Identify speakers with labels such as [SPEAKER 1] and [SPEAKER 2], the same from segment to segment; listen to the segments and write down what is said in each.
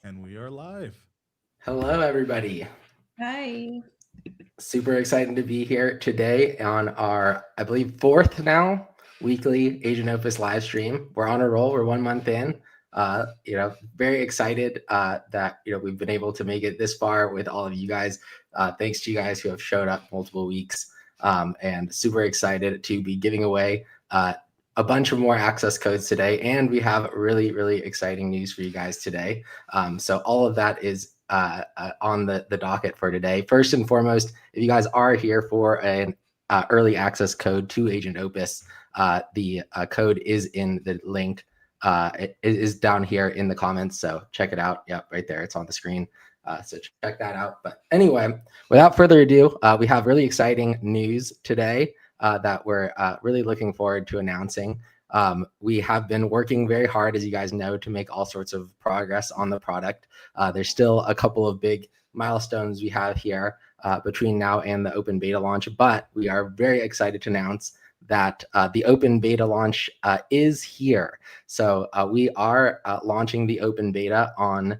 [SPEAKER 1] And we are live.
[SPEAKER 2] Hello, everybody.
[SPEAKER 3] Hi.
[SPEAKER 2] Super excited to be here today on our, I believe, fourth now weekly Asian Opus live stream. We're on a roll. We're 1 month in. Very excited that we've been able to make it this far with all of you guys. Thanks to you guys who have showed up multiple weeks, and super excited to be giving away a bunch of more access codes today. And we have really, really exciting news for you guys today. So all of that is on the docket for today. First and foremost, if you guys are here for an early access code to Agent Opus, the code is in the link. It is down here in the comments, so check it out. Yep, right there. It's on the screen. So check that out. But anyway, without further ado, we have really exciting news today that we're really looking forward to announcing. We have been working very hard, as you guys know, to make all sorts of progress on the product. There's still a couple of big milestones we have here between now and the open beta launch, but we are very excited to announce that the open beta launch is here. So we are launching the open beta on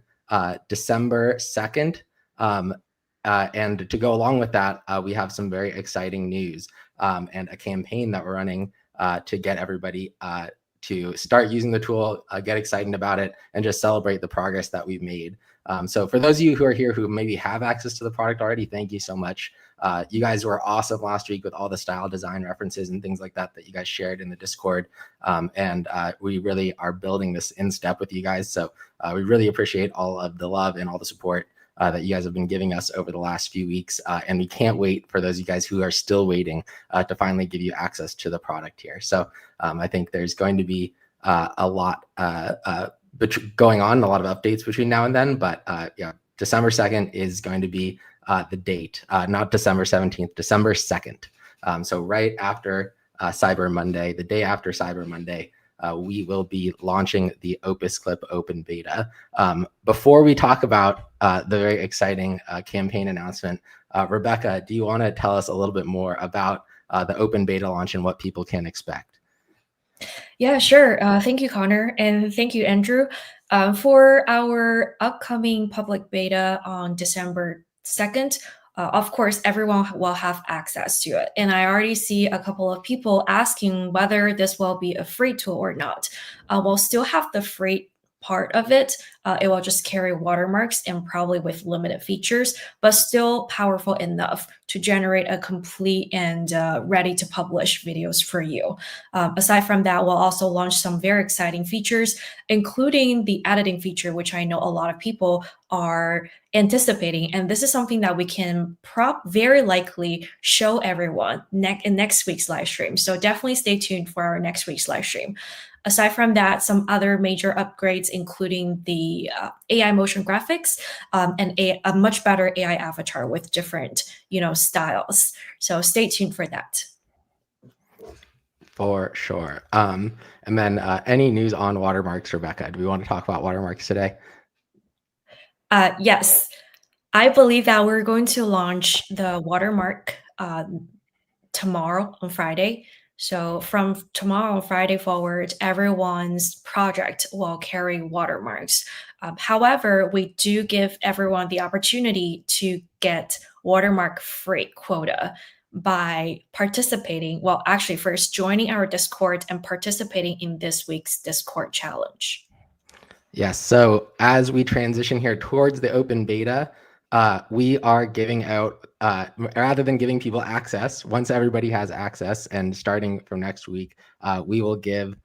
[SPEAKER 2] December 2nd. And to go along with that, we have some very exciting news and a campaign that we're running to get everybody to start using the tool, get excited about it, and just celebrate the progress that we've made. So for those of you who are here who maybe have access to the product already, thank you so much. You guys were awesome last week with all the style design references and things like that you guys shared in the Discord. And we really are building this in step with you guys. So we really appreciate all of the love and all the support that you guys have been giving us over the last few weeks. And we can't wait for those of you guys who are still waiting to finally give you access to the product here. So I think there's going to be a lot going on, a lot of updates between now and then. But yeah, December 2nd is going to be the date, not December 17th, December 2nd. So right after Cyber Monday, the day after Cyber Monday, we will be launching the Opus Clip Open Beta. Before we talk about the very exciting campaign announcement, Rebecca, do you want to tell us a little bit more about the Open Beta launch and what people can expect?
[SPEAKER 3] Yeah, sure. Thank you, Connor, and thank you, Andrew. For our upcoming public beta on December 2nd, of course, everyone will have access to it. And I already see a couple of people asking whether this will be a free tool or not. We'll still have the free part of it. It will just carry watermarks and probably with limited features, but still powerful enough to generate a complete and ready to publish videos for you. Aside from that, we'll also launch some very exciting features, including the editing feature, which I know a lot of people are anticipating. And this is something that we can very likely show everyone in next week's live stream. So definitely stay tuned for our next week's live stream. Aside from that, some other major upgrades, including the AI motion graphics and a much better AI avatar with different, styles. So stay tuned for that.
[SPEAKER 2] For sure. And then any news on watermarks, Rebecca? Do we want to talk about watermarks today?
[SPEAKER 3] Yes. I believe that we're going to launch the watermark tomorrow on Friday. So from tomorrow on Friday forward, everyone's project will carry watermarks. However, we do give everyone the opportunity to get watermark free quota by participating. Well, actually, first joining our Discord and participating in this week's Discord challenge.
[SPEAKER 2] Yes. So as we transition here towards the open beta, we are giving out, rather than giving people access, once everybody has access and starting from next week, we will give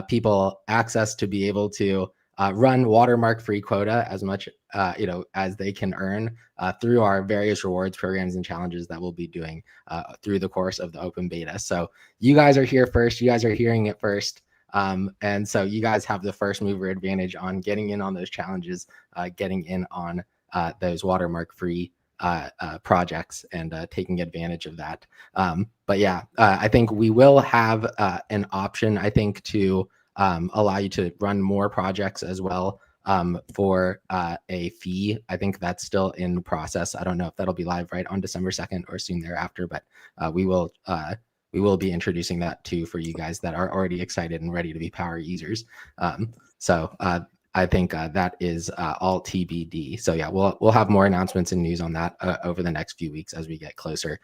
[SPEAKER 2] people access to be able to run watermark free quota as much as they can earn through our various rewards programs and challenges that we'll be doing through the course of the open beta. So you guys are here first. You guys are hearing it first. And so you guys have the first mover advantage on getting in on those challenges, getting in on those watermark free projects and taking advantage of that. But yeah, I think we will have an option, I think, to allow you to run more projects as well for a fee. I think that's still in process. I don't know if that'll be live right on December 2nd or soon thereafter, but we will be introducing that too for you guys that are already excited and ready to be power users. So I think that is all TBD. So yeah, we'll have more announcements and news on that over the next few weeks as we get closer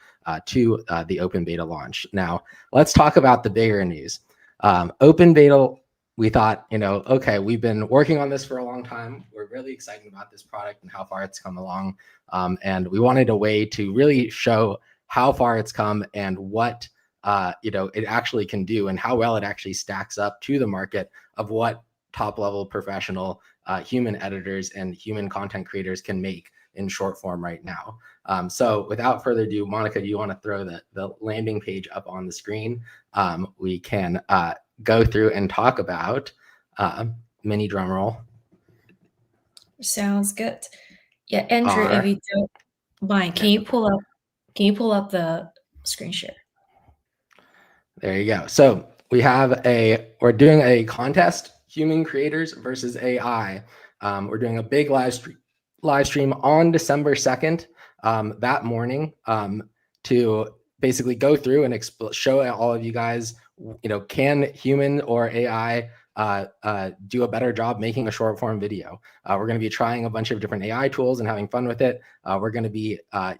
[SPEAKER 2] to the open beta launch. Now, let's talk about the bigger news. Open beta, we thought, okay, we've been working on this for a long time. We're really excited about this product and how far it's come along. And we wanted a way to really show how far it's come and what it actually can do and how well it actually stacks up to the market of what top level professional human editors and human content creators can make in short form right now. So without further ado, Monica, do you want to throw the landing page up on the screen? We can go through and talk about mini drum roll.
[SPEAKER 3] Sounds good. Yeah, Andrew, if you don't mind, can you pull up the screen share?
[SPEAKER 2] There you go. So we're doing a contest, human creators versus AI. We're doing a big live stream on December 2nd, that morning, to basically go through and show all of you guys, can human or AI do a better job making a short form video. We're going to be trying a bunch of different AI tools and having fun with it. We're going to be we're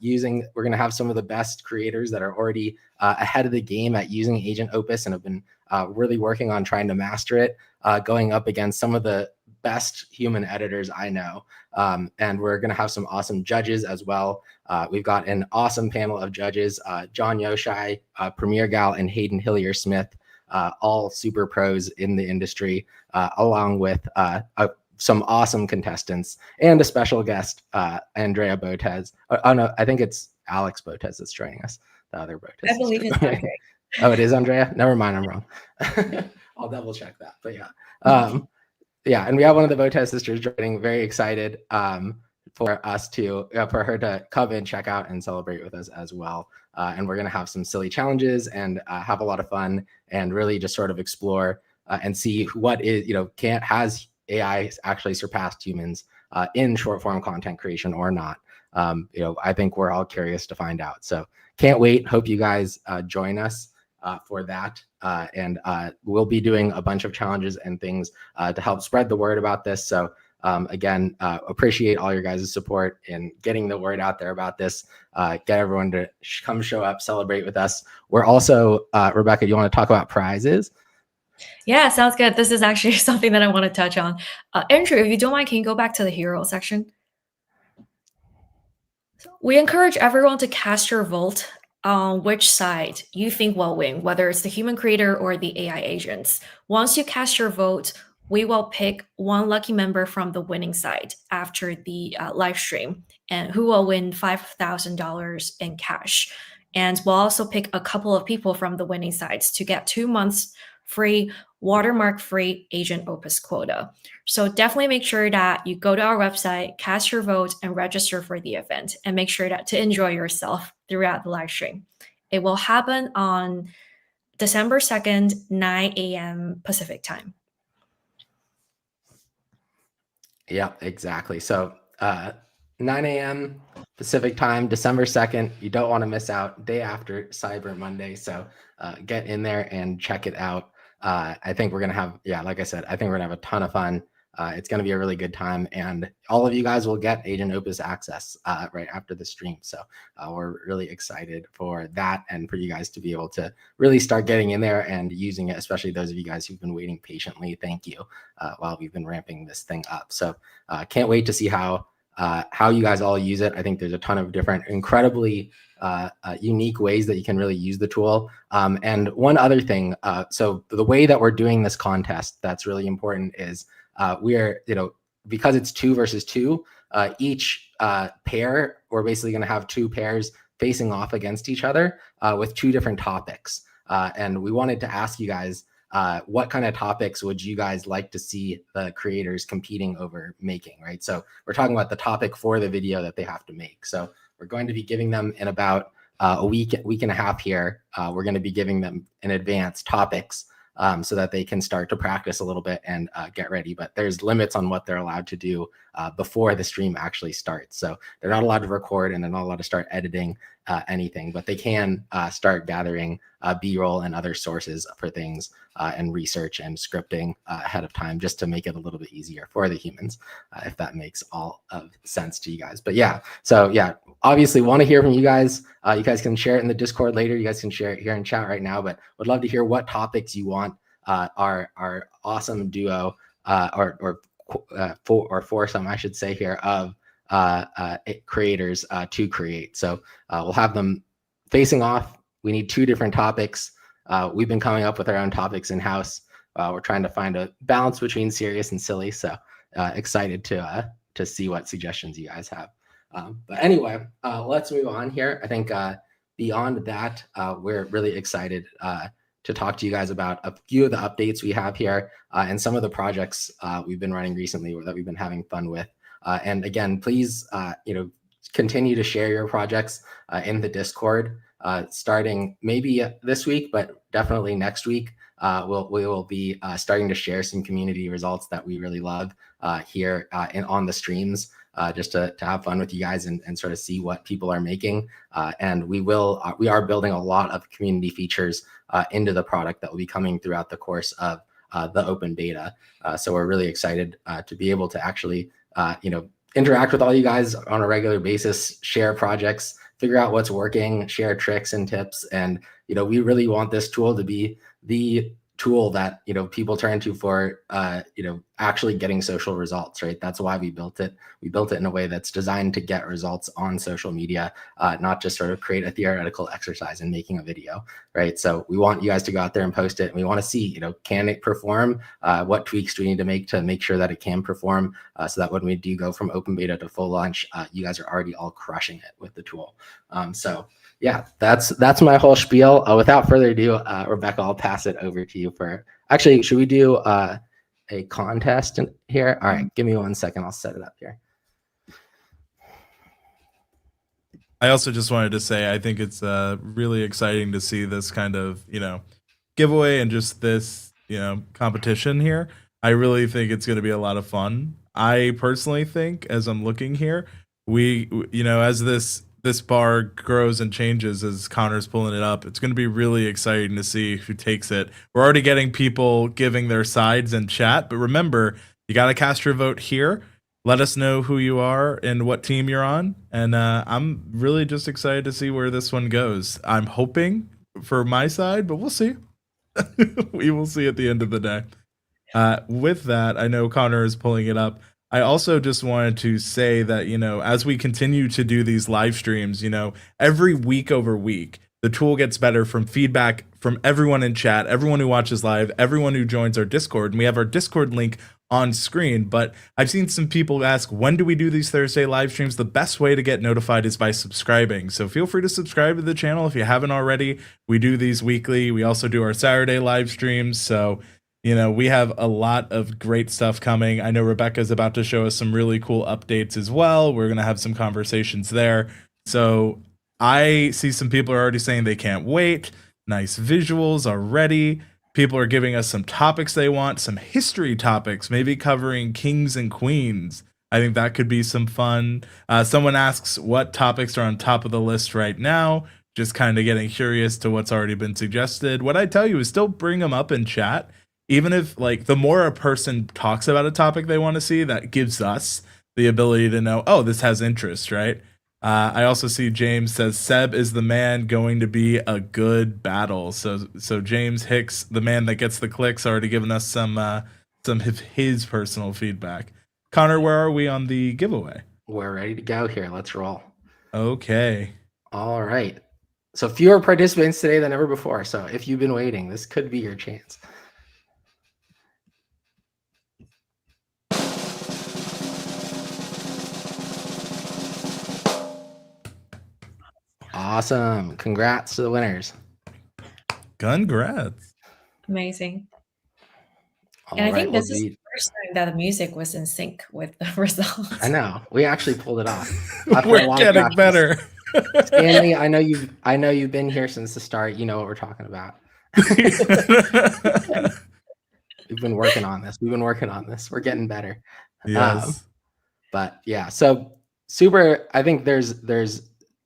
[SPEAKER 2] going to have some of the best creators that are already ahead of the game at using Agent Opus and have been really working on trying to master it, going up against some of the best human editors I know. And we're going to have some awesome judges as well. We've got an awesome panel of judges, John Yoshai, Premier Gal, and Hayden Hillier-Smith, all super pros in the industry, along with some awesome contestants and a special guest, Andrea Botez. Oh no, I think it's Alex Botez that's joining us. The other Botez.
[SPEAKER 3] I believe it's Andrea.
[SPEAKER 2] Oh, it is Andrea? Never mind, I'm wrong. I'll double check that. But yeah. Yeah, and we have one of the Botez sisters joining. Very excited for us to for her to come and check out and celebrate with us as well. And we're going to have some silly challenges and have a lot of fun and really just sort of explore and see what is, has AI actually surpassed humans in short form content creation or not. I think we're all curious to find out. So can't wait. Hope you guys join us for that. And we'll be doing a bunch of challenges and things to help spread the word about this. So again, appreciate all your guys' support in getting the word out there about this. Get everyone to come show up, celebrate with us. We're also, Rebecca, you want to talk about prizes?
[SPEAKER 3] Yeah, sounds good. This is actually something that I want to touch on. Andrew, if you don't mind, can you go back to the hero section? We encourage everyone to cast your vote on which side you think will win, whether it's the human creator or the AI agents. Once you cast your vote, we will pick one lucky member from the winning side after the live stream, and who will win $5,000 in cash. And we'll also pick a couple of people from the winning sides to get 2 months free, watermark-free Agent Opus quota. So definitely make sure that you go to our website, cast your vote, and register for the event, and make sure that to enjoy yourself throughout the live stream. It will happen on December 2nd, 9 a.m. Pacific time.
[SPEAKER 2] Yeah, exactly. So 9 a.m. Pacific time, December 2nd. You don't want to miss out, day after Cyber Monday. So get in there and check it out. I think we're going to have, like I said, I think we're going to have a ton of fun. It's going to be a really good time. And all of you guys will get Agent Opus access right after the stream. So we're really excited for that and for you guys to be able to really start getting in there and using it, especially those of you guys who've been waiting patiently. Thank you while we've been ramping this thing up. So can't wait to see how you guys all use it. I think there's a ton of different incredibly unique ways that you can really use the tool. And one other thing, so the way that we're doing this contest that's really important is we're, because it's 2 versus 2, each pair, we're basically going to have 2 pairs facing off against each other with 2 different topics. And we wanted to ask you guys, what kind of topics would you guys like to see the creators competing over making, right? So we're talking about the topic for the video that they have to make. So we're going to be giving them in about a week and a half here. We're going to be giving them in advance topics so that they can start to practice a little bit and get ready. But there's limits on what they're allowed to do before the stream actually starts. So they're not allowed to record and they're not allowed to start editing anything, but they can start gathering B-roll and other sources for things and research and scripting ahead of time, just to make it a little bit easier for the humans, if that makes all of sense to you guys. But yeah, so yeah, obviously want to hear from you guys. You guys can share it in the Discord later. You guys can share it here in chat right now, but would love to hear what topics you want our awesome duo or foursome, I should say here, of creators to create. So we'll have them facing off. We need 2 different topics. We've been coming up with our own topics in-house. We're trying to find a balance between serious and silly. So excited to see what suggestions you guys have. But anyway, let's move on here. I think beyond that, we're really excited to talk to you guys about a few of the updates we have here and some of the projects we've been running recently that we've been having fun with. And again, please, continue to share your projects in the Discord, starting maybe this week, but definitely next week. We will be starting to share some community results that we really love here on the streams, just to have fun with you guys and sort of see what people are making. And we are building a lot of community features into the product that will be coming throughout the course of the open beta. So we're really excited to be able to actually interact with all you guys on a regular basis, share projects, figure out what's working, share tricks and tips. And, we really want this tool to be the tool that, people turn to for, actually getting social results, right? That's why we built it. We built it in a way that's designed to get results on social media, not just sort of create a theoretical exercise in making a video, right? So we want you guys to go out there and post it. And we want to see, can it perform? What tweaks do we need to make sure that it can perform, so that when we do go from open beta to full launch, you guys are already all crushing it with the tool. So yeah, that's my whole spiel. Without further ado, Rebecca, I'll pass it over to you for, actually, should we do a contest in here? All right, give me 1 second. I'll set it up here.
[SPEAKER 1] I also just wanted to say, I think it's really exciting to see this kind of, giveaway and just this, competition here. I really think it's going to be a lot of fun. I personally think, as I'm looking here, we as this bar grows and changes as Connor's pulling it up, it's going to be really exciting to see who takes it. We're already getting people giving their sides in chat, but remember, you got to cast your vote here. Let us know who you are and what team you're on. And I'm really just excited to see where this one goes. I'm hoping for my side, but we'll see. We will see at the end of the day. With that, I know Connor is pulling it up. I also just wanted to say that, as we continue to do these live streams, every week over week, the tool gets better from feedback from everyone in chat, everyone who watches live, everyone who joins our Discord. And we have our Discord link on screen. But I've seen some people ask, when do we do these Thursday live streams? The best way to get notified is by subscribing. So feel free to subscribe to the channel if you haven't already. We do these weekly. We also do our Saturday live streams. So we have a lot of great stuff coming. I know Rebecca's about to show us some really cool updates as well. We're going to have some conversations there. So I see some people are already saying they can't wait. Nice visuals already. People are giving us some topics they want, some history topics, maybe covering kings and queens. I think that could be some fun. Someone asks what topics are on top of the list right now. Just kind of getting curious to what's already been suggested. What I tell you is still bring them up in chat. Even if, the more a person talks about a topic they want to see, that gives us the ability to know, oh, this has interest, right? I also see James says, Seb is the man, going to be a good battle. So James Hicks, the man that gets the clicks, already given us some of his personal feedback. Connor, where are we on the giveaway?
[SPEAKER 2] We're ready to go here. Let's roll.
[SPEAKER 1] Okay.
[SPEAKER 2] All right. So fewer participants today than ever before. So if you've been waiting, this could be your chance. Awesome. Congrats to the winners.
[SPEAKER 1] Congrats.
[SPEAKER 3] Amazing.
[SPEAKER 2] All
[SPEAKER 3] And I
[SPEAKER 2] right,
[SPEAKER 3] think this is the first time that the music was in sync with the results.
[SPEAKER 2] I know. We actually pulled it off.
[SPEAKER 1] We're getting better.
[SPEAKER 2] Stanley, I know you've been here since the start. You know what we're talking about. We've been working on this. We're getting better.
[SPEAKER 1] Yes.
[SPEAKER 2] But yeah, so super. I think there's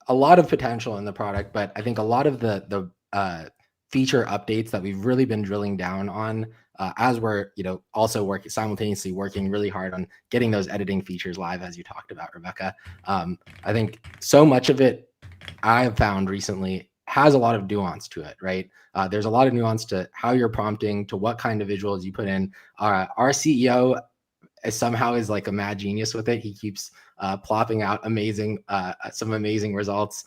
[SPEAKER 2] a lot of potential in the product, but I think a lot of the feature updates that we've really been drilling down on as we're also simultaneously working really hard on getting those editing features live, as you talked about, Rebecca. I think so much of it I have found recently has a lot of nuance to it, right? There's a lot of nuance to how you're prompting, to what kind of visuals you put in. Our CEO somehow is like a mad genius with it. He keeps plopping out some amazing results.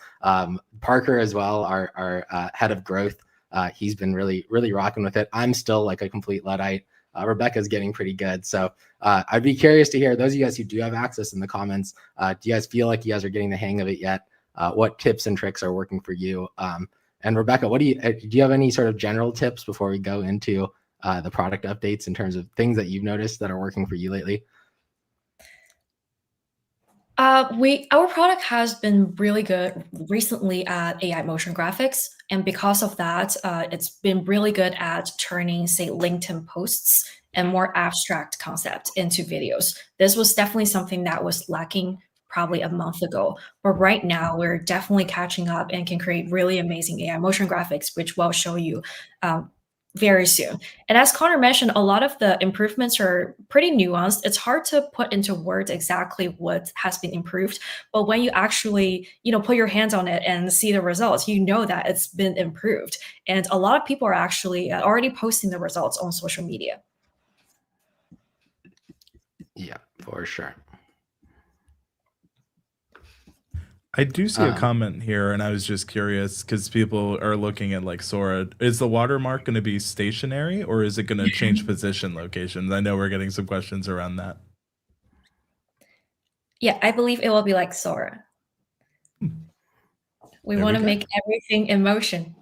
[SPEAKER 2] Parker as well, our head of growth, he's been really rocking with it. I'm still like a complete Luddite. Rebecca's getting pretty good. So I'd be curious to hear, those of you guys who do have access, in the comments, do you guys feel like you guys are getting the hang of it yet? What tips and tricks are working for you? And Rebecca, do you have any sort of general tips before we go into the product updates in terms of things that you've noticed that are working for you lately?
[SPEAKER 3] Our product has been really good recently at AI motion graphics, and because of that, it's been really good at turning, say, LinkedIn posts and more abstract concept into videos. This was definitely something that was lacking probably a month ago, but right now we're definitely catching up and can create really amazing AI motion graphics, which we'll show you very soon. And as Connor mentioned, a lot of the improvements are pretty nuanced. It's hard to put into words exactly what has been improved, but when you actually, put your hands on it and see the results, you know that it's been improved. And a lot of people are actually already posting the results on social media.
[SPEAKER 2] Yeah, for sure.
[SPEAKER 1] I do see a comment here, and I was just curious because people are looking at like Sora. Is the watermark going to be stationary, or is it going to change position locations? I know we're getting some questions around that.
[SPEAKER 3] Yeah, I believe it will be like Sora. We want to make everything in motion.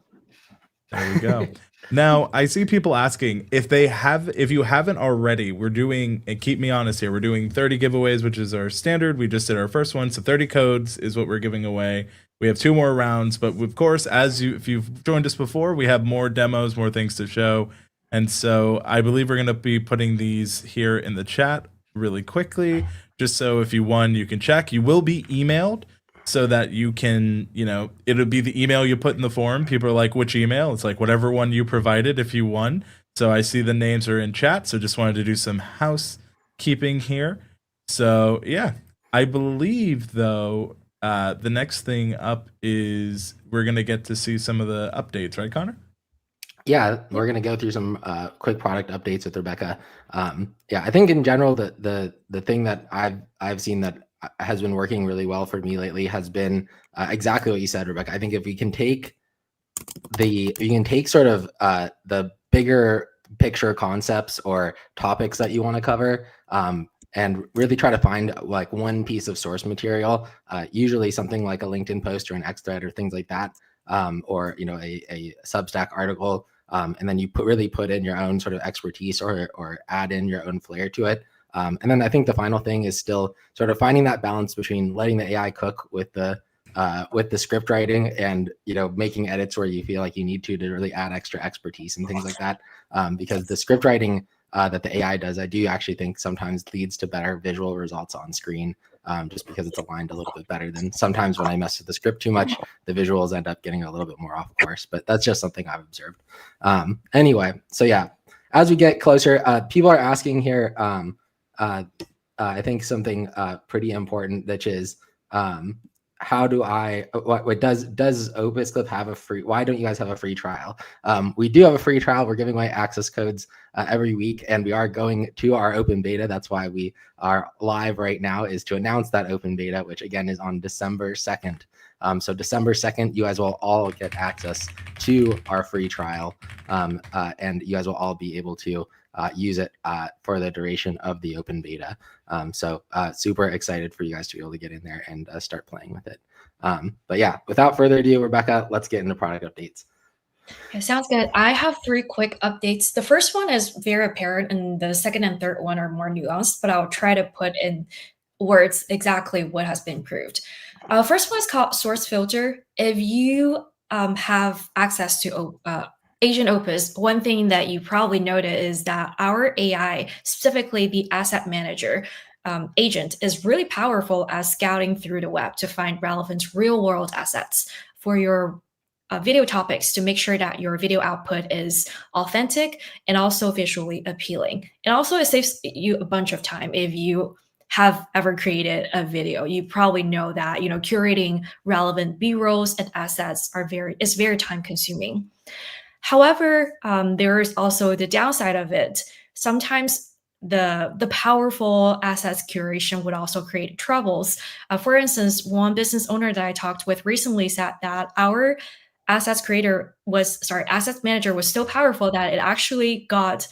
[SPEAKER 1] There we go. Now, I see people asking if you haven't already, we're doing, and keep me honest here, we're doing 30 giveaways, which is our standard. We just did our first one. So 30 codes is what we're giving away. We have 2 more rounds, but of course, if you've joined us before, we have more demos, more things to show. And so I believe we're going to be putting these here in the chat really quickly, just so if you won, you can check. You will be emailed, so that you can, it'll be the email you put in the form. People are like, which email? It's like whatever one you provided if you won. So I see the names are in chat. So just wanted to do some housekeeping here. So yeah, I believe though, the next thing up is we're going to get to see some of the updates, right, Connor?
[SPEAKER 2] Yeah, we're going to go through some quick product updates with Rebecca. Yeah, I think in general, the thing that I've seen that has been working really well for me lately has been exactly what you said, Rebecca. I think if we can take sort of the bigger picture concepts or topics that you want to cover, and really try to find like one piece of source material, usually something like a LinkedIn post or an X thread or things like that, or a Substack article, and then you really put in your own sort of expertise or add in your own flair to it. And then I think the final thing is still sort of finding that balance between letting the AI cook with the script writing and making edits where you feel like you need to really add extra expertise and things like that. Because the script writing that the AI does, I do actually think sometimes leads to better visual results on screen, just because it's aligned a little bit better than sometimes when I mess with the script too much, the visuals end up getting a little bit more off course. But that's just something I've observed. Anyway, so yeah, as we get closer, people are asking here. I think something pretty important, which is how do what does Opus Clip have a free? Why don't you guys have a free trial? We do have a free trial. We're giving away access codes every week, and we are going to our open beta. That's why we are live right now, is to announce that open beta, which again is on December 2nd. So December 2nd, you guys will all get access to our free trial, and you guys will all be able to use it for the duration of the open beta. So super excited for you guys to be able to get in there and start playing with it. But yeah, without further ado, Rebecca, let's get into product updates.
[SPEAKER 3] Okay, sounds good. I have 3 quick updates. The first one is very apparent, and the second and third one are more nuanced, but I'll try to put in words exactly what has been improved. First one is called source filter. If you have access to Agent Opus, one thing that you probably noted is that our AI, specifically the asset manager, agent is really powerful at scouting through the web to find relevant real-world assets for your video topics to make sure that your video output is authentic and also visually appealing. And also it saves you a bunch of time. If you have ever created a video, you probably know that curating relevant B-rolls and assets is very time consuming. However, there is also the downside of it. Sometimes the powerful assets curation would also create troubles. For instance, one business owner that I talked with recently said that our assets manager was so powerful that it actually got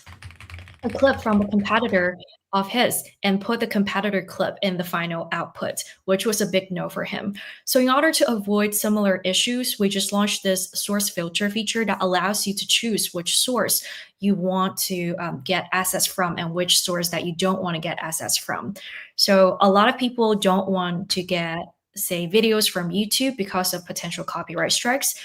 [SPEAKER 3] a clip from a competitor of his and put the competitor clip in the final output, which was a big no for him. So in order to avoid similar issues, we just launched this source filter feature that allows you to choose which source you want to get assets from and which source that you don't want to get assets from. So a lot of people don't want to get, say, videos from YouTube because of potential copyright strikes.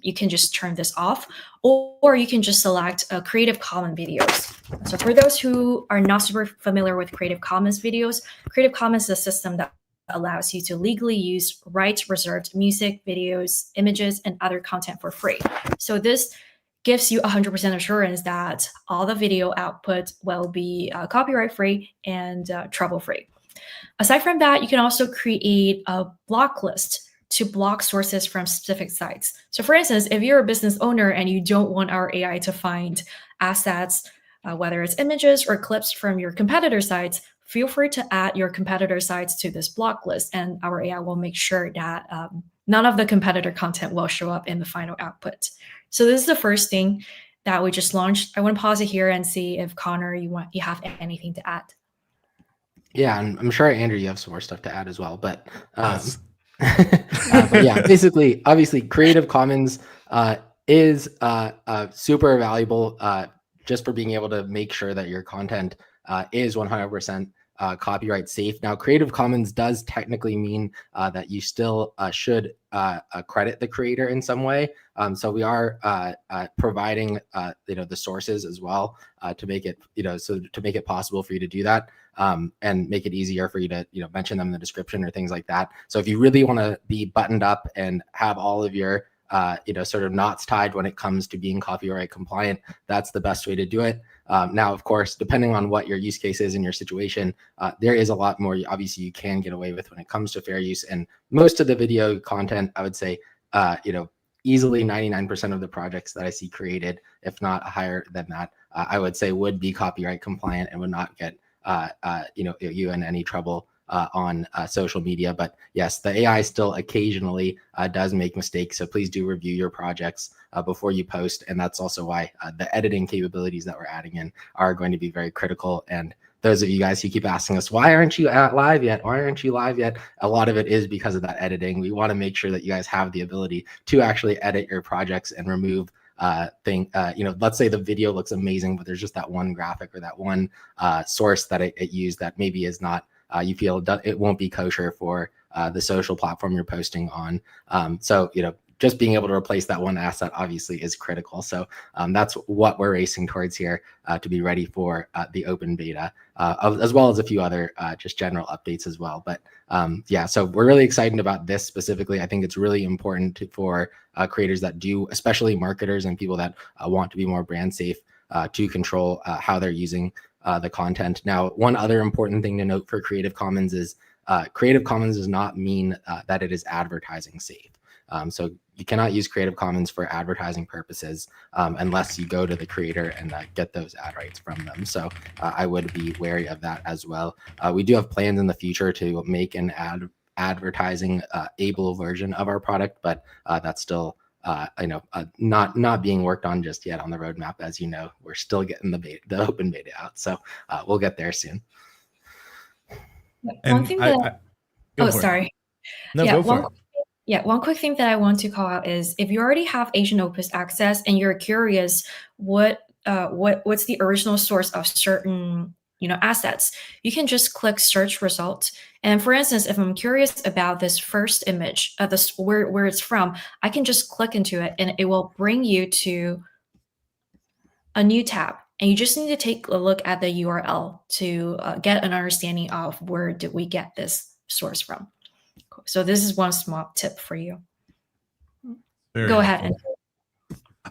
[SPEAKER 3] You can just turn this off, or you can just select Creative Commons videos. So for those who are not super familiar with Creative Commons videos, Creative Commons is a system that allows you to legally use rights reserved music, videos, images, and other content for free. So this gives you 100% assurance that all the video output will be copyright free and trouble free. Aside from that, you can also create a block list to block sources from specific sites. So for instance, if you're a business owner and you don't want our AI to find assets, whether it's images or clips from your competitor sites, feel free to add your competitor sites to this block list, and our AI will make sure that none of the competitor content will show up in the final output. So this is the first thing that we just launched. I want to pause it here and see if Connor, you have anything to add.
[SPEAKER 2] Yeah, I'm sure, Andrew, you have some more stuff to add as well. But,
[SPEAKER 1] Yes.
[SPEAKER 2] but yeah, basically, obviously, Creative Commons is super valuable just for being able to make sure that your content is 100% copyright safe. Now, Creative Commons does technically mean that you still should credit the creator in some way. So we are providing the sources as well to make it to make it possible for you to do that. And make it easier for you to mention them in the description or things like that. So if you really want to be buttoned up and have all of your sort of knots tied when it comes to being copyright compliant, that's the best way to do it. Now, of course, depending on what your use case is in your situation, there is a lot more obviously you can get away with when it comes to fair use. And most of the video content, I would say, easily 99% of the projects that I see created, if not higher than that, I would say would be copyright compliant and would not get you in any trouble on social media. But yes, the AI still occasionally does make mistakes. So please do review your projects before you post. And that's also why the editing capabilities that we're adding in are going to be very critical. And those of you guys who keep asking us, why aren't you live yet? Why aren't you live yet? A lot of it is because of that editing. We want to make sure that you guys have the ability to actually edit your projects and remove let's say the video looks amazing, but there's just that one graphic or that one source that it used that maybe is not, you feel it won't be kosher for the social platform you're posting on. So just being able to replace that one asset obviously is critical. So that's what we're racing towards here to be ready for the open beta, as well as a few other just general updates as well. But yeah, so we're really excited about this specifically. I think it's really important for creators that do, especially marketers and people that want to be more brand safe, to control how they're using the content. Now, one other important thing to note for Creative Commons is Creative Commons does not mean that it is advertising safe. So you cannot use Creative Commons for advertising purposes unless you go to the creator and get those ad rights from them. So I would be wary of that as well. We do have plans in the future to make an advertising able version of our product, but that's still not being worked on just yet on the roadmap. As you know, we're still getting the open beta out, so we'll get there soon.
[SPEAKER 3] One thing that sorry.
[SPEAKER 1] No, go for it.
[SPEAKER 3] Yeah, one quick thing that I want to call out is if you already have Agent Opus access and you're curious what's the original source of certain assets, you can just click search result. And for instance, if I'm curious about this first image, where it's from, I can just click into it and it will bring you to a new tab. and you just need to take a look at the URL to get an understanding of where did we get this source from. So this is one small tip for you.
[SPEAKER 1] Very
[SPEAKER 3] Go ahead.
[SPEAKER 1] helpful.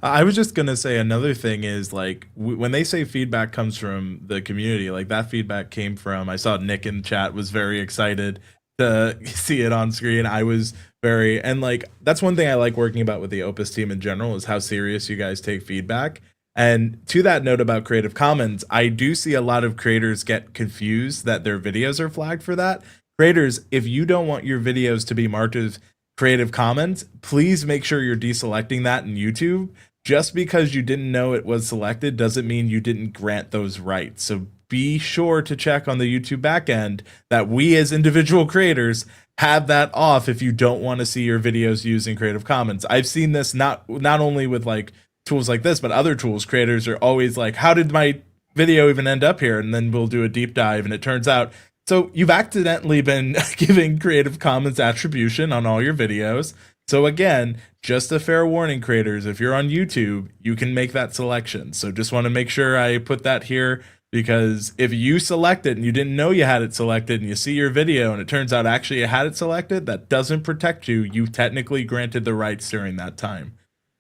[SPEAKER 1] I was just gonna say another thing is like when they say feedback comes from the community, like that feedback came from. I saw Nick in chat was very excited to see it on screen. I was very, and like that's one thing I like working about with the Opus team in general is how serious you guys take feedback. And to that note about Creative Commons, I do see a lot of creators get confused that their videos are flagged for that. Creators, if you don't want your videos to be marked as Creative Commons, please make sure you're deselecting that in YouTube. Just because you didn't know it was selected doesn't mean you didn't grant those rights. So be sure to check on the YouTube backend that we as individual creators have that off if you don't want to see your videos using Creative Commons. I've seen this not only with like tools like this, but other tools. Creators are always like, how did my video even end up here? And then we'll do a deep dive and it turns out, so you've accidentally been giving Creative Commons attribution on all your videos. So again, just a fair warning, creators, if you're on YouTube, you can make that selection. So just want to make sure I put that here, because if you select it and you didn't know you had it selected and you see your video and it turns out actually you had it selected, that doesn't protect you. You technically granted the rights during that time.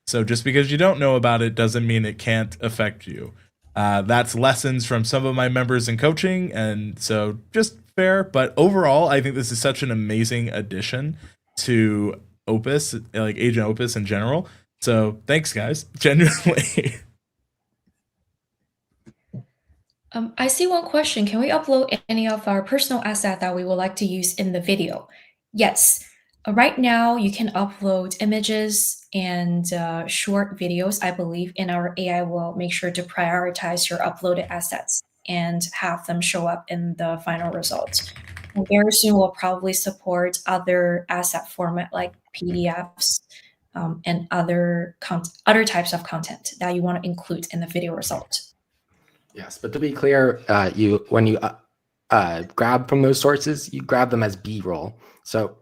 [SPEAKER 1] So just because you don't know about it doesn't mean it can't affect you. That's lessons from some of my members in coaching, and so just fair. But overall, I think this is such an amazing addition to Opus, like Agent Opus in general. So thanks, guys. Genuinely.
[SPEAKER 3] I see one question. Can we upload any of our personal asset that we would like to use in the video? Yes. Right now, you can upload images and short videos, I believe, and our AI will make sure to prioritize your uploaded assets and have them show up in the final results. And very soon, we'll probably support other asset format like PDFs and other types of content that you want to include in the video result.
[SPEAKER 2] Yes, but to be clear, when you grab from those sources, you grab them as B-roll. So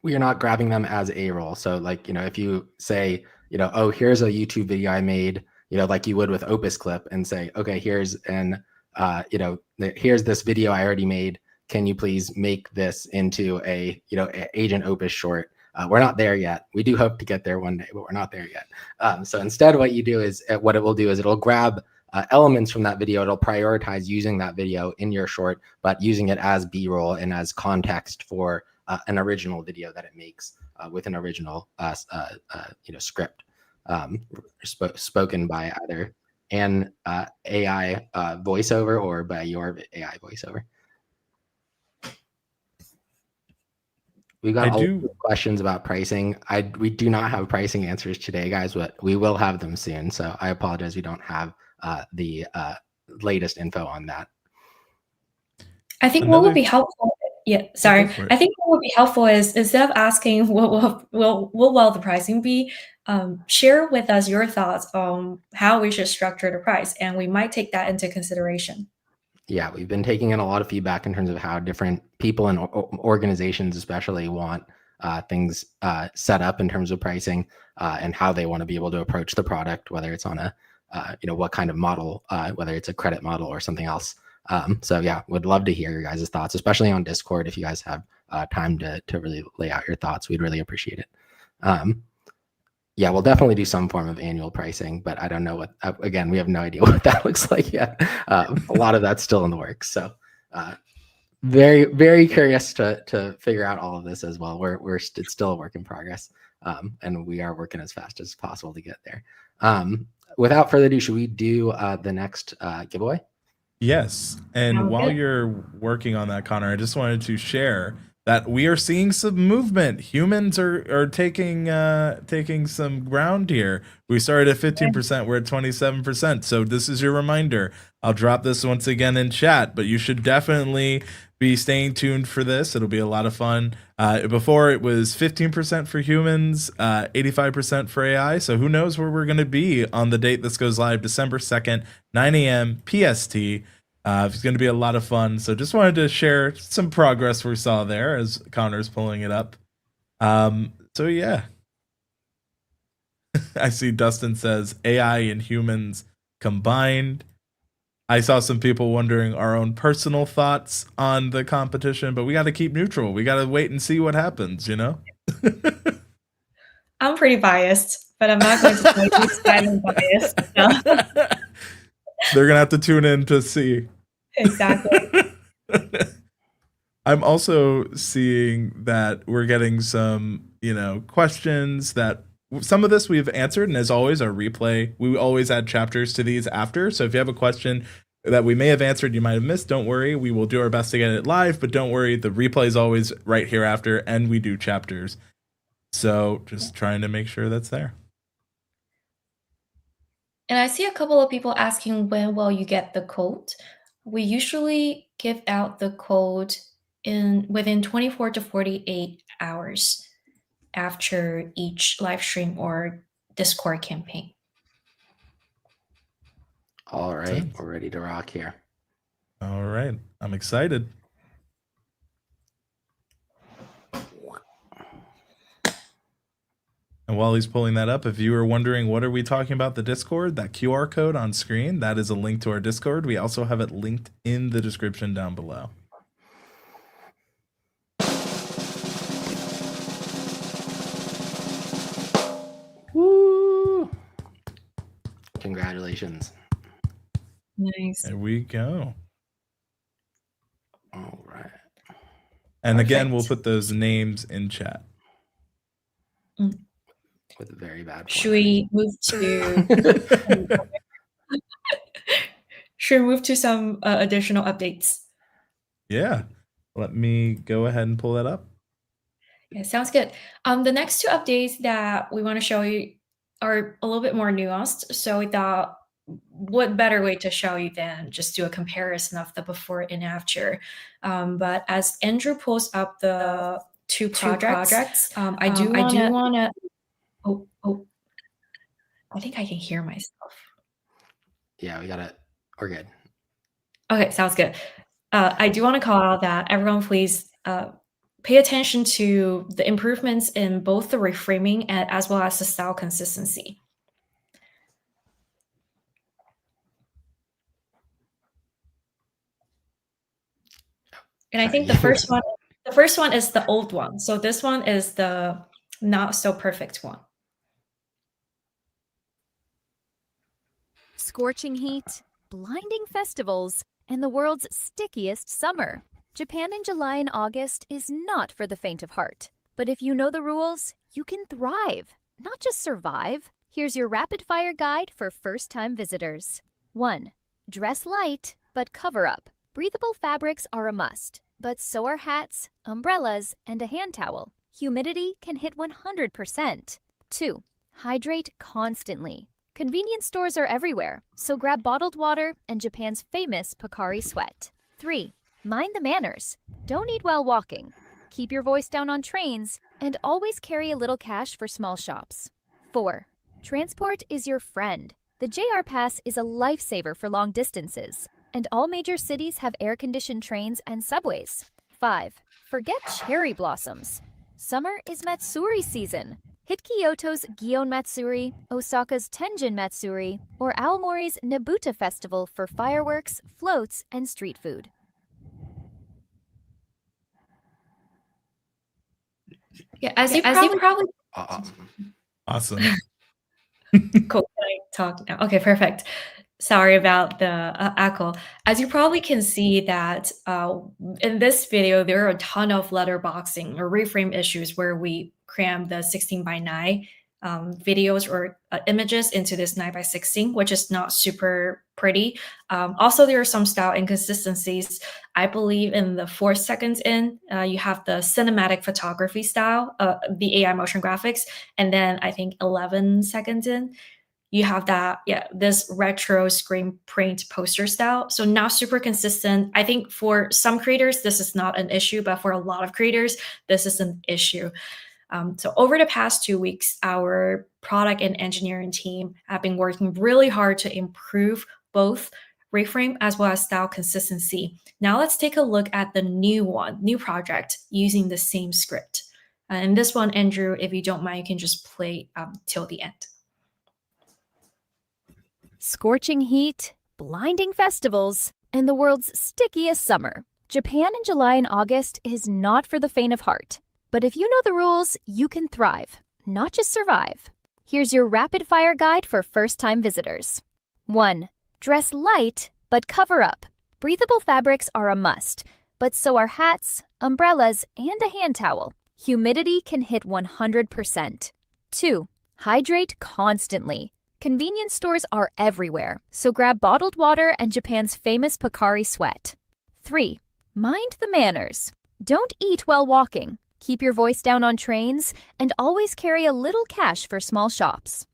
[SPEAKER 2] we are not grabbing them as A-roll. So like, if you say, oh, here's a YouTube video I made, like you would with Opus Clip, and say, okay, here's here's this video I already made. Can you please make this into a Agent Opus short? We're not there yet. We do hope to get there one day, but we're not there yet. So instead, what it will do is it'll grab elements from that video. It'll prioritize using that video in your short, but using it as B-roll and as context for an original video that it makes with an original script spoken by either an AI voiceover or by your AI voiceover. We got questions about pricing. We do not have pricing answers today, guys, but we will have them soon. So I apologize. We don't have the latest info on that.
[SPEAKER 3] I think what would be helpful. Yeah, sorry. I think what would be helpful is instead of asking what will the pricing be, share with us your thoughts on how we should structure the price, and we might take that into consideration.
[SPEAKER 2] Yeah, we've been taking in a lot of feedback in terms of how different people and organizations especially want things set up in terms of pricing and how they want to be able to approach the product, whether it's on a what kind of model, whether it's a credit model or something else. So yeah, would love to hear your guys' thoughts, especially on Discord. If you guys have time to really lay out your thoughts, we'd really appreciate it. Yeah, we'll definitely do some form of annual pricing, but I don't know what, again, we have no idea what that looks like yet. A lot of that's still in the works. So very, very curious to figure out all of this as well. It's still a work in progress, and we are working as fast as possible to get there. Without further ado, should we do the next giveaway?
[SPEAKER 1] Yes. And while you're working on that, Connor, I just wanted to share that we are seeing some movement. Humans are taking some ground here. We started at 15%. We're at 27%. So this is your reminder. I'll drop this once again in chat, but you should definitely be staying tuned for this. It'll be a lot of fun. Before it was 15% for humans, 85% for AI. So who knows where we're going to be on the date this goes live, December 2nd, 9 a.m. PST. It's going to be a lot of fun. So just wanted to share some progress we saw there as Connor's pulling it up. So yeah. I see Dustin says AI and humans combined. I saw some people wondering our own personal thoughts on the competition, but we got to keep neutral. We got to wait and see what happens, you know?
[SPEAKER 3] I'm pretty biased, but I'm not going to tell you I'm biased. No.
[SPEAKER 1] They're going to have to tune in to see.
[SPEAKER 3] Exactly.
[SPEAKER 1] I'm also seeing that we're getting some, questions that some of this we've answered. And as always, our replay, we always add chapters to these after. So if you have a question that we may have answered, you might have missed, don't worry. We will do our best to get it live, but don't worry. The replay is always right here after, and we do chapters. So just trying to make sure that's there.
[SPEAKER 3] And I see a couple of people asking when will you get the code. We usually give out the code within 24 to 48 hours after each live stream or Discord campaign.
[SPEAKER 2] All right, we're ready to rock here.
[SPEAKER 1] All right, I'm excited. And while he's pulling that up, if you were wondering what are we talking about the Discord, that QR code on screen, that is a link to our Discord. We also have it linked in the description down below.
[SPEAKER 2] Woo! Congratulations.
[SPEAKER 3] Nice.
[SPEAKER 1] There we go.
[SPEAKER 2] All right.
[SPEAKER 1] And
[SPEAKER 3] Perfect.
[SPEAKER 1] again, we'll put those names in chat.
[SPEAKER 2] With a very bad
[SPEAKER 3] Should we move to should we move to some additional updates?
[SPEAKER 1] Yeah. Let me go ahead and pull that up.
[SPEAKER 3] Yeah, sounds good. The next two updates that we want to show you are a little bit more nuanced. So we thought, what better way to show you than just do a comparison of the before and after? But as Andrew pulls up the two projects, I do want to. Oh, I think I can hear myself.
[SPEAKER 2] Yeah, we're good.
[SPEAKER 3] Okay, sounds good. I do want to call out that everyone please pay attention to the improvements in both the reframing as well as the style consistency. And I think the first one is the old one. So this one is the not so perfect one.
[SPEAKER 4] Scorching heat, blinding festivals, and the world's stickiest summer. Japan in July and August is not for the faint of heart. But if you know the rules, you can thrive, not just survive. Here's your rapid-fire guide for first-time visitors. 1. Dress light, but cover up. Breathable fabrics are a must, but so are hats, umbrellas, and a hand towel. Humidity can hit 100%. 2. Hydrate constantly. Convenience stores are everywhere, so grab bottled water and Japan's famous Pocari Sweat. 3. Mind the manners. Don't eat while walking. Keep your voice down on trains, and always carry a little cash for small shops. 4. Transport is your friend. The JR Pass is a lifesaver for long distances, and all major cities have air-conditioned trains and subways. 5. Forget cherry blossoms. Summer is Matsuri season. Hit Kyoto's Gion Matsuri, Osaka's Tenjin Matsuri, or Aomori's Nebuta Festival for fireworks, floats, and street food.
[SPEAKER 3] Yeah, as you probably
[SPEAKER 1] Awesome.
[SPEAKER 3] Cool. Can I talk now? Okay, perfect. Sorry about the echo. As you probably can see that in this video, there are a ton of letterboxing or reframe issues where we cram the 16:9 videos or images into this 9:16, which is not super pretty. Also, there are some style inconsistencies. I believe in the 4 seconds in, you have the cinematic photography style, the AI motion graphics, and then I think 11 seconds in, you have that, this retro screen print poster style. So not super consistent. I think for some creators, this is not an issue, but for a lot of creators, this is an issue. So over the past 2 weeks, our product and engineering team have been working really hard to improve both reframe as well as style consistency. Now let's take a look at the new project using the same script. And this one, Andrew, if you don't mind, you can just play till the end.
[SPEAKER 4] Scorching heat, blinding festivals, and the world's stickiest summer. Japan in July and August is not for the faint of heart. But if you know the rules, you can thrive, not just survive. Here's your rapid-fire guide for first-time visitors. 1. Dress light, but cover up. Breathable fabrics are a must, but so are hats, umbrellas, and a hand towel. Humidity can hit 100%. 2. Hydrate constantly. Convenience stores are everywhere, so grab bottled water and Japan's famous Pocari Sweat. 3. Mind the manners. Don't eat while walking. Keep your voice down on trains, and always carry a little cash for small shops.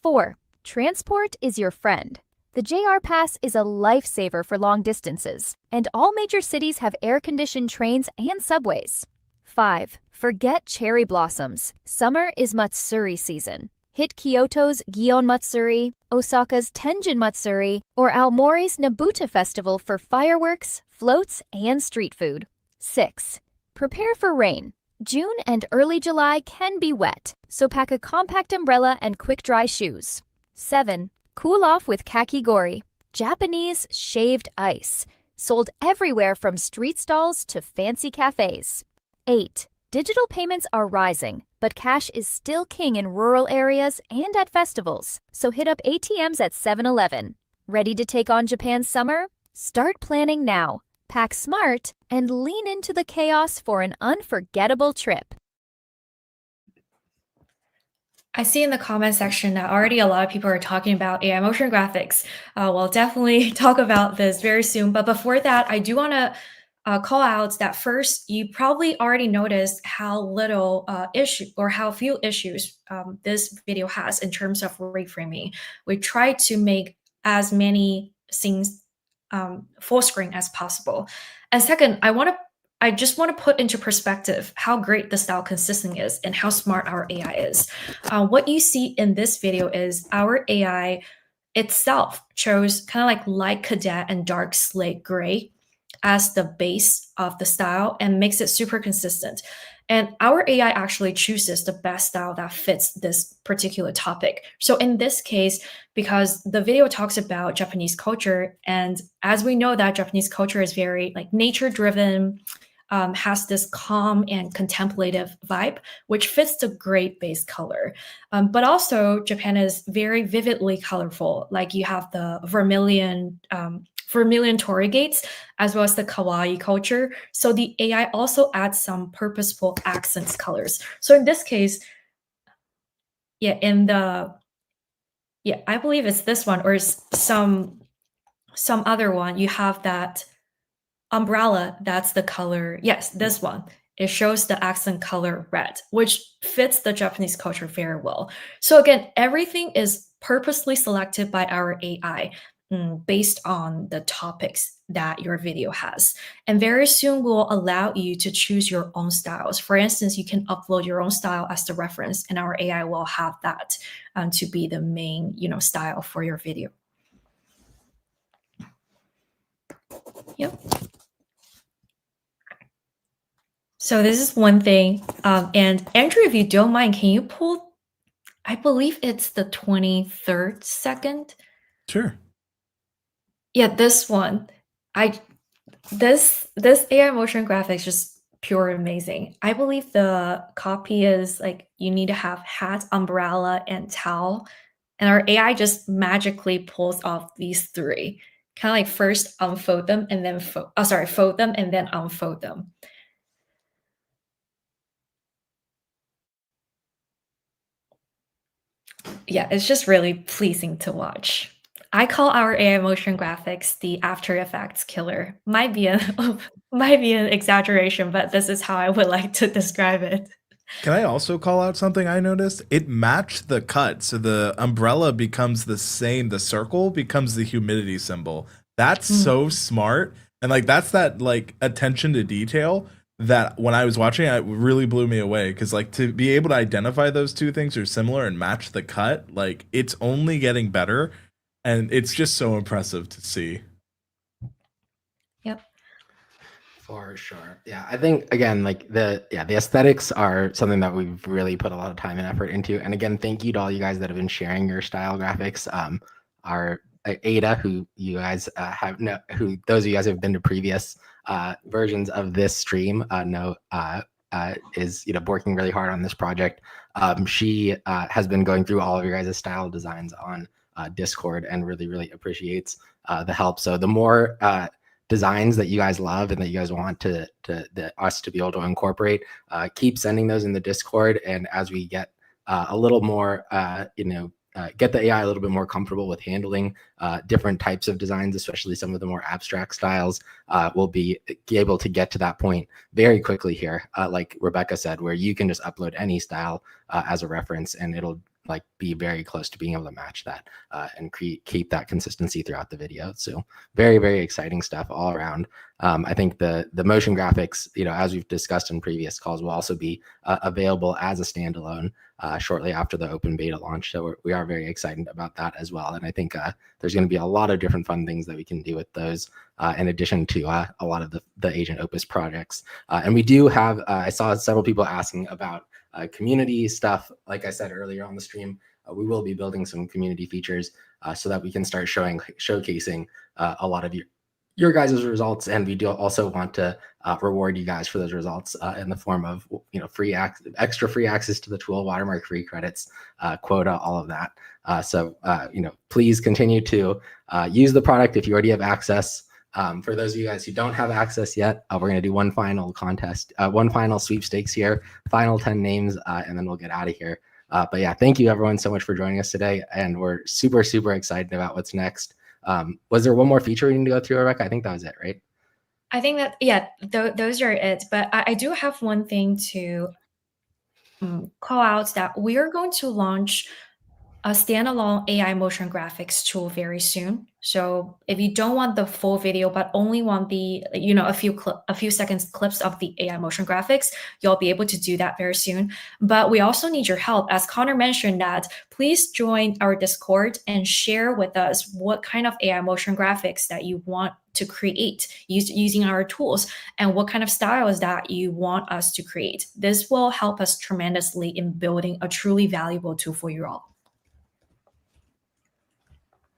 [SPEAKER 4] 4. Transport is your friend. The JR Pass is a lifesaver for long distances, and all major cities have air-conditioned trains and subways. 5. Forget cherry blossoms. Summer is Matsuri season. Hit Kyoto's Gion Matsuri, Osaka's Tenjin Matsuri, or Aomori's Nabuta Festival for fireworks, floats, and street food. 6. Prepare for rain. June and early July can be wet, so pack a compact umbrella and quick-dry shoes. 7. Cool off with kakigori, Japanese shaved ice, sold everywhere from street stalls to fancy cafes. 8. Digital payments are rising, but cash is still king in rural areas and at festivals, so hit up ATMs at 7-Eleven. Ready to take on Japan's summer? Start planning now. Pack smart and lean into the chaos for an unforgettable trip.
[SPEAKER 3] I see in the comment section that already a lot of people are talking about AI motion graphics. We'll definitely talk about this very soon. But before that, I do want to call out that first, you probably already noticed how little issue or how few issues this video has in terms of reframing. We try to make as many scenes full screen as possible. And second, I just want to put into perspective how great the style consistency is and how smart our AI is. What you see in this video is our AI itself chose kind of like light cadet and dark slate gray as the base of the style and makes it super consistent. And our AI actually chooses the best style that fits this particular topic. So in this case, because the video talks about Japanese culture, and as we know that Japanese culture is very like nature driven, has this calm and contemplative vibe, which fits the gray base color. But also Japan is very vividly colorful. Like you have the vermilion torii gates, as well as the kawaii culture. So the AI also adds some purposeful accents colors. So in this case, I believe it's this one or some other one. You have that umbrella, that's the color. Yes, this one. It shows the accent color red, which fits the Japanese culture very well. So again, everything is purposely selected by our AI based on the topics that your video has. And very soon we'll allow you to choose your own styles. For instance, you can upload your own style as the reference, and our AI will have that to be the main, style for your video. Yep. So this is one thing. And Andrew, if you don't mind, can you pull, I believe it's the 23rd second?
[SPEAKER 1] Sure.
[SPEAKER 3] Yeah, this one. This AI motion graphics just pure amazing. I believe the copy is like you need to have hat, umbrella, and towel. And our AI just magically pulls off these three. Kind of like first unfold them and then fold them and then unfold them. Yeah, it's just really pleasing to watch. I call our AI motion graphics the After Effects killer. Might be an exaggeration, but this is how I would like to describe it.
[SPEAKER 1] Can I also call out something I noticed? It matched the cut, so the umbrella becomes the same. The circle becomes the humidity symbol. That's so smart, and like that's that like attention to detail that when I was watching it really blew me away, because like to be able to identify those two things are similar and match the cut, like it's only getting better, and it's just so impressive to see.
[SPEAKER 3] Yep.
[SPEAKER 2] For sure. Yeah, I think again, like the aesthetics are something that we've really put a lot of time and effort into. And again, thank you to all you guys that have been sharing your style graphics. Our Ada, who you guys who those of you guys who have been to previous versions of this stream know is working really hard on this project. She has been going through all of your guys' style designs on Discord and really appreciates the help. So the more designs that you guys love and that you guys want us to be able to incorporate, keep sending those in the Discord. And as we get a little more, get the AI a little bit more comfortable with handling different types of designs, especially some of the more abstract styles, we'll be able to get to that point very quickly here. Like Rebecca said, where you can just upload any style as a reference and it'll be very close to being able to match that and keep that consistency throughout the video. So very exciting stuff all around. I think the motion graphics, as we've discussed in previous calls, will also be available as a standalone shortly after the open beta launch. So we are very excited about that as well. And I think there's going to be a lot of different fun things that we can do with those in addition to a lot of the Agent Opus projects. And we do have, I saw several people asking about community stuff. Like I said earlier on the stream, we will be building some community features so that we can start showcasing a lot of your guys' results. And we do also want to reward you guys for those results in the form of extra free access to the tool, watermark free credits, quota, all of that. So please continue to use the product if you already have access. For those of you guys who don't have access yet, we're going to do one final contest, one final sweepstakes here, final 10 names, and then we'll get out of here. But yeah, thank you everyone so much for joining us today. And we're super excited about what's next. Was there one more feature we need to go through, Rebecca? I think that was it, right?
[SPEAKER 3] I think that, yeah, those are it. But I do have one thing to call out, that we are going to launch a standalone AI motion graphics tool very soon. So if you don't want the full video, but only want the, a few seconds clips of the AI motion graphics, you'll be able to do that very soon. But we also need your help. As Connor mentioned, that please join our Discord and share with us what kind of AI motion graphics that you want to create using our tools, and what kind of styles that you want us to create. This will help us tremendously in building a truly valuable tool for you all.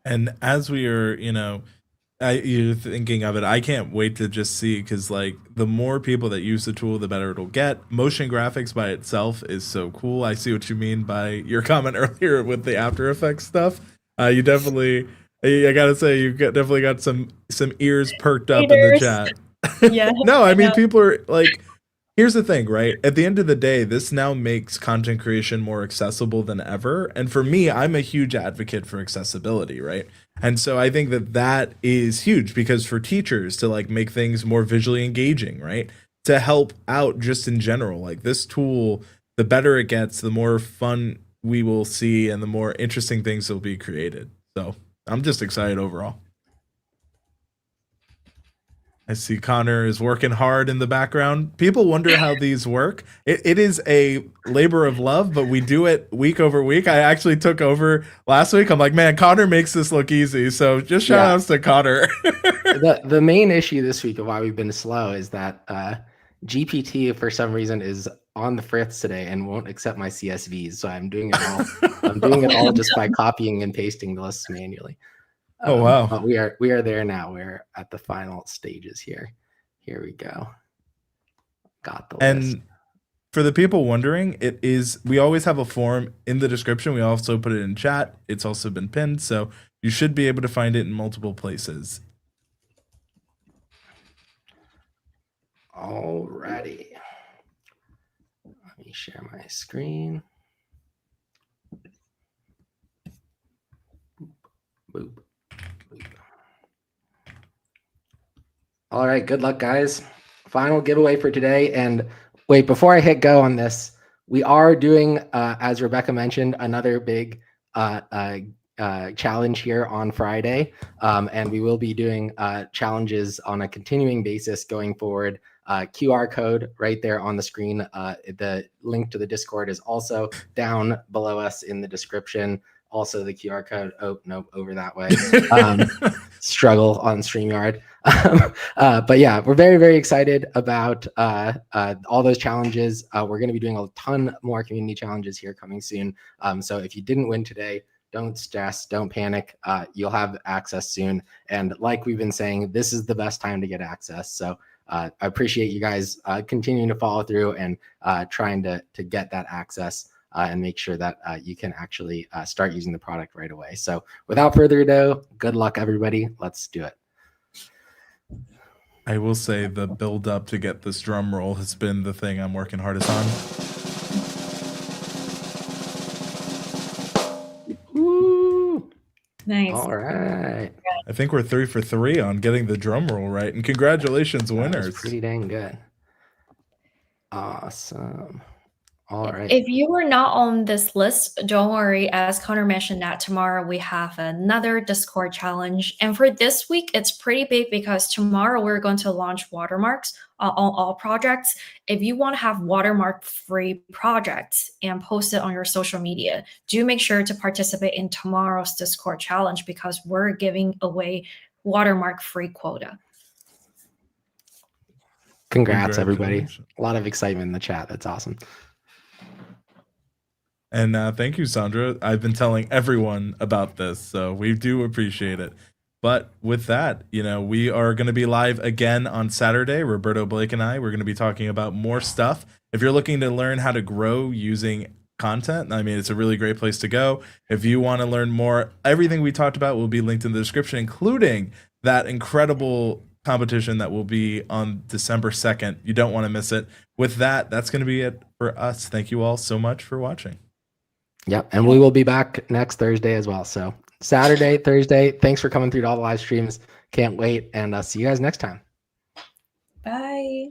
[SPEAKER 1] And as we are, you're thinking of it, I can't wait to just see, because the more people that use the tool, the better it'll get. Motion graphics by itself is so cool. I see what you mean by your comment earlier with the After Effects stuff. You definitely, I gotta say, you definitely got some ears perked up in the chat.
[SPEAKER 3] Yeah.
[SPEAKER 1] No, I mean, people are here's the thing, right? At the end of the day, this now makes content creation more accessible than ever. And for me, I'm a huge advocate for accessibility, right? And so I think that is huge, because for teachers to make things more visually engaging, right? To help out just in general, this tool, the better it gets, the more fun we will see and the more interesting things will be created. So I'm just excited overall. I see Connor is working hard in the background. People wonder how these work. It is a labor of love, but we do it week over week. I actually took over last week. I'm like, man, Connor makes this look easy. So just shout outs to Connor.
[SPEAKER 2] The main issue this week of why we've been slow is that GPT, for some reason, is on the fritz today and won't accept my CSVs. So I'm doing it all. I'm doing it all just by copying and pasting the lists manually.
[SPEAKER 1] Oh wow!
[SPEAKER 2] But we are there now. We're at the final stages here. Here we go. Got the list.
[SPEAKER 1] And for the people wondering, we always have a form in the description. We also put it in chat. It's also been pinned, so you should be able to find it in multiple places.
[SPEAKER 2] Alrighty. Let me share my screen. Boop. All right, good luck, guys. Final giveaway for today. And wait, before I hit go on this, we are doing, as Rebecca mentioned, another big challenge here on Friday. And we will be doing challenges on a continuing basis going forward. QR code right there on the screen. The link to the Discord is also down below us in the description. Also the QR code. Oh, nope, over that way. Struggle on StreamYard. But yeah, we're very excited about all those challenges. We're going to be doing a ton more community challenges here coming soon. So if you didn't win today, Don't stress, don't panic. You'll have access soon. And like we've been saying, this is the best time to get access. So I appreciate you guys continuing to follow through and trying to get that access and make sure that you can actually start using the product right away. So without further ado, good luck, everybody. Let's do it.
[SPEAKER 1] I will say the build up to get this drum roll has been the thing I'm working hardest on.
[SPEAKER 2] Woo!
[SPEAKER 3] Nice.
[SPEAKER 2] All right.
[SPEAKER 1] I think we're 3 for 3 on getting the drum roll right, and congratulations,
[SPEAKER 2] That was
[SPEAKER 1] winners.
[SPEAKER 2] pretty dang good. Awesome. All right.
[SPEAKER 3] If you were not on this list, don't worry. As Connor mentioned, that tomorrow we have another Discord challenge. And for this week, it's pretty big because tomorrow we're going to launch watermarks on all projects. If you want to have watermark-free projects and post it on your social media, do make sure to participate in tomorrow's Discord challenge because we're giving away watermark-free quota.
[SPEAKER 2] Congrats, everybody.
[SPEAKER 1] Congratulations.
[SPEAKER 2] A lot of excitement in the chat. That's awesome.
[SPEAKER 1] And thank you, Sandra. I've been telling everyone about this, so we do appreciate it. But with that, we are going to be live again on Saturday. Roberto, Blake, and we're going to be talking about more stuff. If you're looking to learn how to grow using content, I mean, it's a really great place to go. If you want to learn more, everything we talked about will be linked in the description, including that incredible competition that will be on December 2nd. You don't want to miss it. With that, that's going to be it for us. Thank you all so much for watching.
[SPEAKER 2] Yep. And we will be back next Thursday as well. So Saturday, Thursday, thanks for coming through to all the live streams. Can't wait. And see you guys next time.
[SPEAKER 3] Bye.